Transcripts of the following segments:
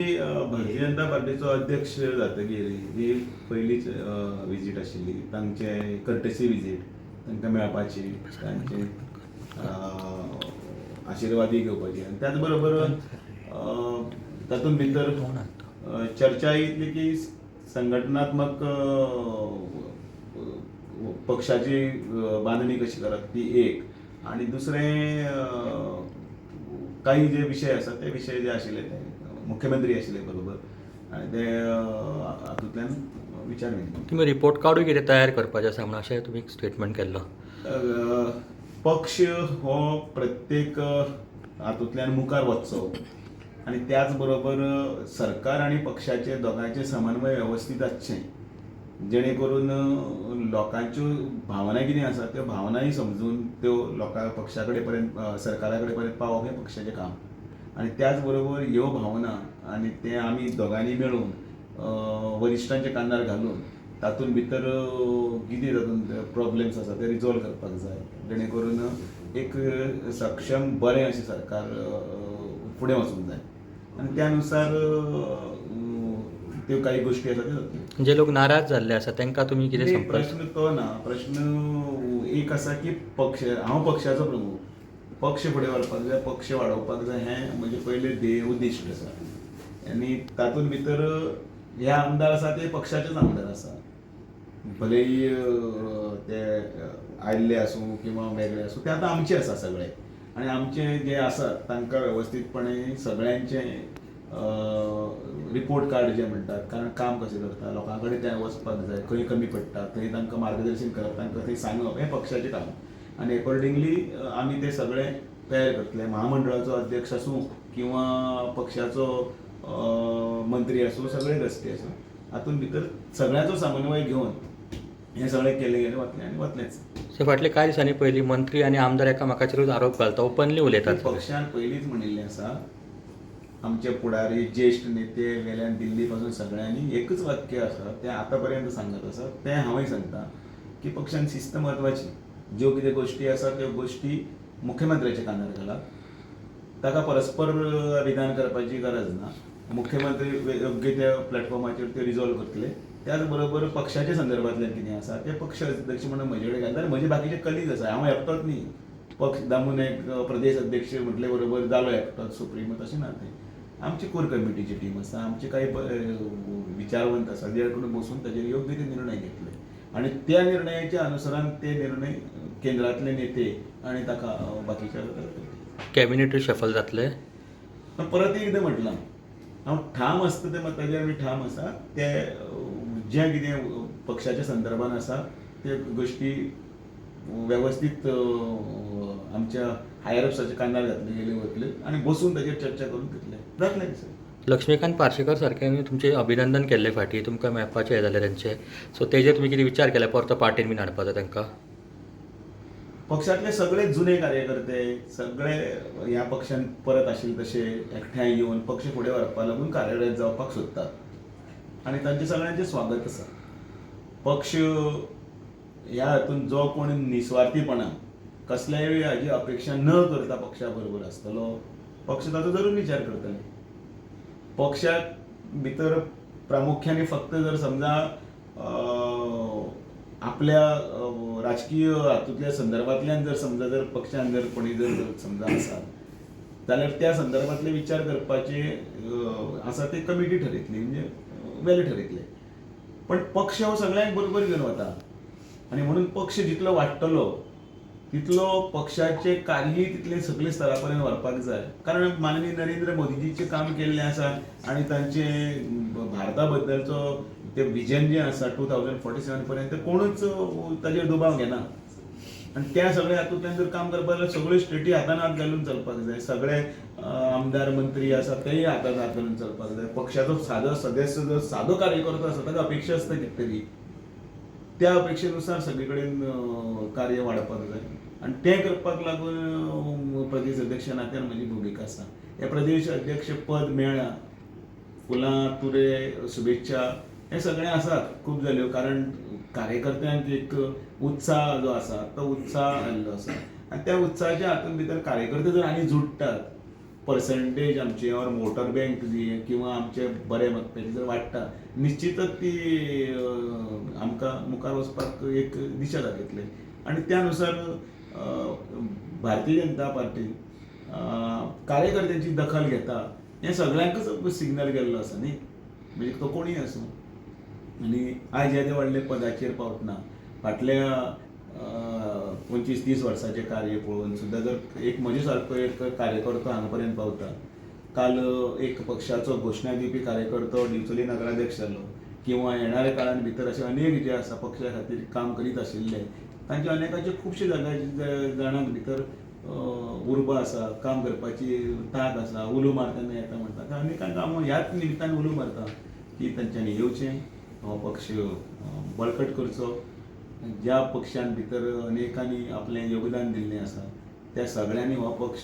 भारतीय जनता पार्टीचो अध्यक्ष जातकीर ही पयलीच विजीट आशिल्ली तांचे कर्टेसी विजीट तांकां मेळपाची तांचे आशिर्वादी घेवपाची आनी त्याच बरोबर तातूंत भितर चर्चा इतली की संघटनात्मक पक्षाची बांदणी कशी करप ती एक आनी दुसरें काही जे विषय आसा ते विषय जे आशिल्ले ते मुख्यमंत्री आशिल्ले बरोबर आनी ते हातूंतल्यान विचार घेतलो. तुम्ही रिपोर्ट कार्डूय कितें तयार करपाचें आसा म्हणून अशें तुमी स्टेटमेंट केल्लो. पक्ष हो प्रत्येक हातूंतल्यान मुखार वचचो आनी त्याच बरोबर सरकार आनी पक्षाचे दोगांयचे समन्वय वेवस्थीत आसचें जेणे करून लोकांच्यो भावना कितें आसा त्यो भावनाय समजून त्यो लोकां पक्षा कडेन पर्यंत सरकारा कडेन पर्यंत पावप हें पक्षाचें काम आनी त्याच बरोबर ह्यो भावना आनी ते आमी दोगांनी मेळून वरिश्ठांच्या कानार घालून तातूंत भितर कितें तातूंत प्रॉब्लेम्स आसा ते रिजॉल्व करपाक जाय जेणे करून एक सक्षम बरें अशें सरकार फुडें वचूंक जाय आनी त्या अनुसार त्यो काही गोश्टी आसा त्यो जातल्यो. जे लोक नाराज जाल्ले आसा तांकां तुमी कितें संपर्क. प्रश्न तो ना. प्रश्न एक आसा की हांव पक्षाचो प्रमुख, पक्ष फुडें व्हरपाक जाय, पक्ष वाडोवपाक जाय हें म्हजें पयलें ध्येय उद्दिश्ट आसा आनी तातूंत भितर हे आमदार आसा ते पक्षाचेच आमदार आसा भलेही ते आयिल्ले आसूं किंवा वेगळे आसूं ते आतां आमचे आसा सगळे आनी आमचे जे आसात तांकां वेवस्थीतपणे सगळ्यांचे रिपोर्ट कार्ड जे म्हणटात कारण काम कशें करता लोकां कडेन ते वचपाक जाय खंय कमी पडटा थंय तांकां मार्गदर्शन करप तांकां थंय सांगप हें पक्षाचें काम आनी अकॉर्डिंगली आमी ते सगळे तयार करतले. महामंडळाचो अध्यक्ष आसूं किंवा पक्षाचो मंत्री आसूं सगळे रस्ते आसूं हातूंत भितर सगळ्यांचो समन्वय घेवन हें सगळें केलें गेलें वतलें आनी वतलेंच. सो फाटले कांय दिसांनी पयलीं मंत्री आनी आमदार एकामेकाचेरूच आरोप घालता ओपनली उलयतात. पक्षान पयलींच म्हणिल्लें आसा आमचे फुडारी ज्येश्ठ नेते गेल्यान दिल्ली पासून सगळ्यांनी एकच वाक्य आसा तें आतां पर्यंत सांगत आसा तें हांवूय सांगता की पक्षान शिस्त म्हत्वाची. ज्यो कितें गोश्टी आसा त्यो गोश्टी मुख्यमंत्र्याच्या कानार घालात ताका परस्पर विधान करपाची गरज ना. मुख्यमंत्री योग्य त्या प्लॅटफॉर्माचेर ते रिजॉल्व करतले. त्याच बरोबर पक्षाच्या संदर्भांतल्यान कितें आसा ते पक्ष अध्यक्ष म्हणून म्हजे कडेन घालता आनी म्हजे बाकीचे कलीग आसा. हांव एकटोच न्ही. पक्ष दामून एक प्रदेश अध्यक्ष म्हटले बरोबर जालो एकटोच सुप्रीमो तशें ना तें. आमची कोर कमिटीची टीम आसा आमचे काही विचारवंत आसा जे कडेन बसून ताचेर योग्य ते निर्णय घेतले आनी त्या निर्णयाच्या अनुसरान ते निर्णय केंद्रांतले नेते आनी ताका बाकीच्या कॅबिनेट शफल जातले. परत एकदां म्हटलां हांव ठाम आसता ते ताजेर आमी ठाम आसा ते जें कितें पक्षाच्या संदर्भान आसा ते गोश्टी वेवस्थीत आमच्या हायर अप्साच्या कानार घातले गेले वतले आनी बसून ताजेर चर्चा करून घेतले जातलें सर. लक्ष्मीकांत पार्सेकर सारक्यांनी तुमचें अभिनंदन केल्ले फाटीं तुमकां मेळपाचें हें जालें तांचें. सो तेजेर तुमी कितें विचार केला परतो पार्टीन बीन हाडपाचो तांकां. पक्षातले सगळे जुने कार्यकर्ते सगळे ह्या पक्षान परत आशिल्ले तशे एकठांय येवन पक्ष फुडें व्हरपा लागून कार्यरत जावपाक सोदतात आनी तांचे सगळ्यांचें स्वागत आसा. पक्ष ह्या हातूंत जो कोण निस्वार्थीपणान कसल्याय हाजी अपेक्षा न करता पक्षा बरोबर आसतलो पक्ष ताचो जरूर विचार करतले. पक्षाक भितर प्रामुख्याने फक्त जर समजा आपल्या राजकीय हातूंतल्या संदर्भांतल्यान जर समजा जर पक्षान जर कोणी जर समजा आसात जाल्यार त्या संदर्भांतले विचार करपाचे आसा ते कमिटी ठरयतली म्हणजे वेले ठरयतले. पण पक्ष हो सगळ्यांक बरोबर घेवन वता आनी म्हणून पक्ष जितलो वाडटलो तितलो पक्षाचे कार्यय तितले सगळे स्तरा पर्यंत व्हरपाक जाय. कारण माननीय नरेंद्र मोदीजीचें काम केल्लें आसा आनी तांचे भारता बद्दलचो ते विजन जें आसा 2047 पर्यंत कोणूच ताजेर दुबाव घेना आनी त्या सगळ्या हातूंतल्यान जर काम करपाक जाल्यार सगळ्यो स्टेटी हातान हात घालून चलपाक जाय. सगळे आमदार मंत्री आसा तेय हातान हात घालून चलपाक जाय. पक्षाचो सादो सदस्य जो सादो कार्यकर्तो आसा ताका अपेक्षा आसता कितें तरी त्या अपेक्षेनुसार सगळे कडेन कार्य वाडपाक जाय आनी तें करपाक लागून प्रदेश अध्यक्ष नात्यान म्हजी भुमिका आसा. हे प्रदेश अध्यक्ष पद मेळ्ळां फुलां तुरे शुभेच्छा हे सगळें आसात खूब जाल्यो कारण कार्यकर्त्यांक एक उत्साह जो आसा तो उत्साह आयिल्लो आसा आनी त्या उत्साहाच्या हातूंत भितर कार्यकर्ते जर आनी जुडटात पर्संटेज आमचे और वोटर बँक जी किंवा आमचे बरे मतपेटी जर वाडटा निश्चितच ती आमकां मुखार वचपाक एक दिशा दाखयतली आनी त्या अनुसार भारतीय जनता पार्टी कार्यकर्त्यांची दखल घेता हें सगळ्यांकच सिग्नल गेल्लो आसा न्ही म्हणजे तो कोणीय आसूं आनी आयज येदे व्हडले पदाचेर पावतना फाटल्या 25-30 वर्सांचे कार्य पळोवन सुद्दां जर एक म्हजे सारको एक कार्यकर्तो हांगा पर्यंत पावता काल एक पक्षाचो घोशणा दिवपी कार्यकर्तो डिवचोली नगराध्यक्ष जालो किंवा येणाऱ्या काळान भितर अशे अनेक जे आसा पक्षा खातीर काम करीत आशिल्ले तांचे अनेकांचे खुबशे जाणांक भितर उर्बा आसा काम करपाची तांक आसा उलो मारतना येता म्हणटा त्या अनेकांक हांव ह्याच निमित्तान उलो मारता की तांच्यांनी येवचें हो पक्ष बळकट करचो ज्या पक्षान भितर अनेकांनी आपलें योगदान दिल्लें आसा त्या सगळ्यांनी हो पक्ष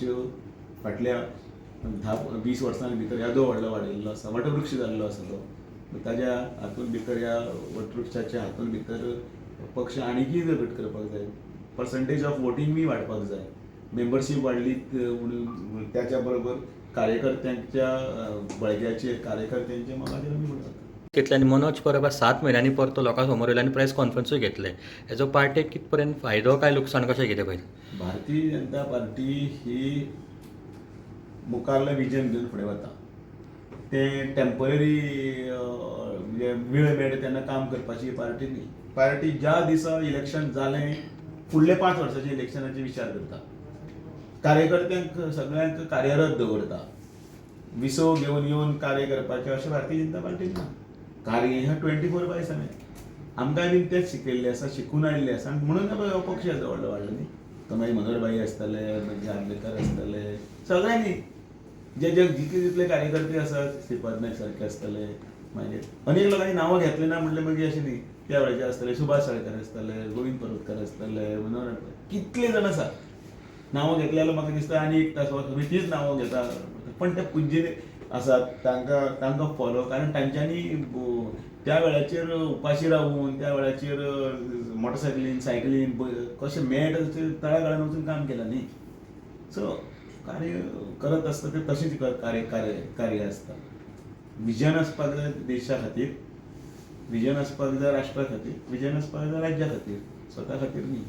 फाटल्या 10-20 वर्सां भितर येदो व्हडलो वाडयल्लो आसा वटवृक्ष जाल्लो आसा तो ताज्या हातून भितर ह्या वटवृक्षाच्या हातून भितर पक्ष आनीकय घट करपाक जाय पर्संटेज ऑफ वोटींग वाडपाक जाय मेंबरशीप वाडली म्हणून त्याच्या बरोबर कार्यकर्त्यांच्या बळग्याचे कार्यकर्त्यांचे मोगाचेर आमी म्हणटात घेतले आनी मनोज परब 7 म्हयन्यांनी परतो लोकां समोर येयलो आनी प्रेस कॉन्फरन्सूय घेतले हेजो पार्टेक कित पर्यंत फायदो काय लुकसाण कशें कितें पळयता भारतीय जनता पार्टी ही मुखारलें विजन घेवन फुडें वता तें टेम्पररी म्हणजे वेळ मेळटा तेन्ना काम करपाची पार्टी न्ही पार्टी ज्या दिसा इलेक्शन जालें फुडल्या 5 वर्सांच्या इलेक्शनाचे विचार करता कार्यकर्त्यांक सगळ्यांक कार्यरत दवरता विसो घेवन येवन कार्य करपाचें अशें भारतीय जनता पार्टीन ना कार्य हें 24/7 आमकांय बीन तेच शिकयल्लें आसा शिकून आयिल्लें आसा आनी म्हणून हो पक्ष येदो व्हडलो वाडलो न्ही तो मागीर मनोहरभाई आसतले मागीर आर्लेकर आसतले सगळ्यांनी जे जितले जितले कार्यकर्ते आसात श्रीपाद नायक सारके आसतले मागीर अनेक लोकांनी नांवां घेतलें ना म्हणलें मागीर अशें न्ही त्या वेळाचे आसतले सुभाष साळकर आसतले गोविंद पर्वतकार आसतले मनोहर कितले जाण आसात नांवां घेतले जाल्यार म्हाका दिसता आनी एक तास तुमी तीच नांवां घेता पण ते पुज्य आसात तांकां फॉलो कारण तांच्यांनी त्या वेळाचेर उपाशी रावून त्या वेळाचेर मोटरसायकलीन सायकलीन कशें मेळटा तशें तळागाळान वचून काम केलां न्ही सो कार्य करत आसता ते तशेंच कार्य आसता विजन आसपाक जाय देशा खातीर विजन आसपाक जाय राष्ट्रा खातीर विजन आसपाक जाय राज्या खातीर स्वता खातीर न्ही